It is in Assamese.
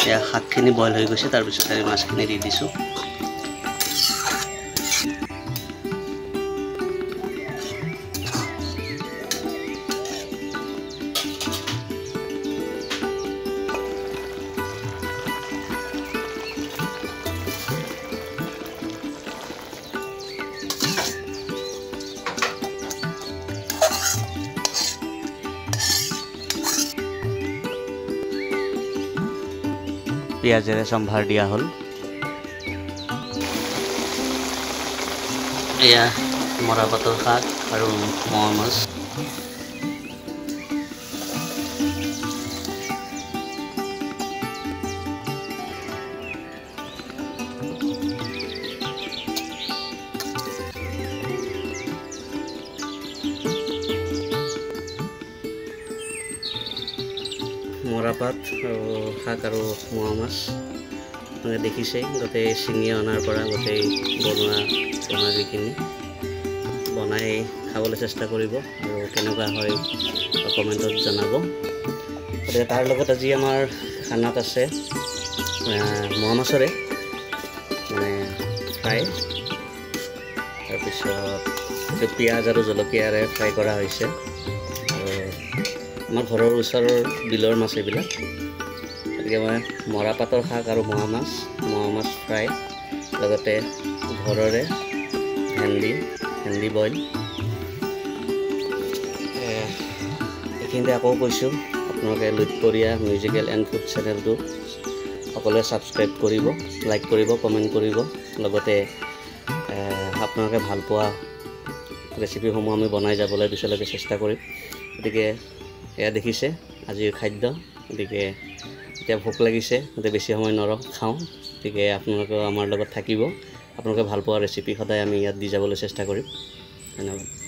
এয়া শাকখিনি বইল হৈ গৈছে, তাৰপিছত আমি মাছখিনি দি দিছোঁ। পিঁয়াজেৰে সম্ভাৰ দিয়া হ'ল। এয়া মৰাপাতৰ শাক আৰু মোৱা মাছ। মৰাপাত আৰু শাক আৰু মোৱা মাছ মানে দেখিছেই, গোটেই ছিঙি অনাৰ পৰা গোটেই বনোৱাখিনিখিনি বনাই খাবলৈ চেষ্টা কৰিব আৰু কেনেকুৱা হয় কমেণ্টত জনাব। গতিকে তাৰ লগত আজি আমাৰ খানাত আছে মোৱা মাছৰে মানে ফ্ৰাই, তাৰপিছত এইটো পিঁয়াজ আৰু জলকীয়াৰে ফ্ৰাই কৰা হৈছে। আমাৰ ঘৰৰ ওচৰৰ বিলৰ মাছ এইবিলাক। গতিকে মই মৰাপাতৰ শাক আৰু মোৱা মাছ ফ্ৰাই, লগতে ঘৰৰে ভেন্দি বইল। এইখিনিতে আকৌ কৈছোঁ, আপোনালোকে লুইটপৰিয়া মিউজিকেল এণ্ড ফুড চেনেলটো সকলোৱে ছাবস্ক্ৰাইব কৰিব, লাইক কৰিব, কমেণ্ট কৰিব। লগতে আপোনালোকে ভাল পোৱা ৰেচিপিসমূহ আমি বনাই যাবলৈ পিছলৈকে চেষ্টা কৰিম। গতিকে এয়া দেখিছে আজিৰ খাদ্য। গতিকে এতিয়া ভোক লাগিছে, গতিকে বেছি সময় খাওঁ। গতিকে আপোনালোকেও আমাৰ লগত থাকিব। আপোনালোকে ভাল পোৱা ৰেচিপি সদায় আমি ইয়াত দি যাবলৈ চেষ্টা কৰিম। ধন্যবাদ।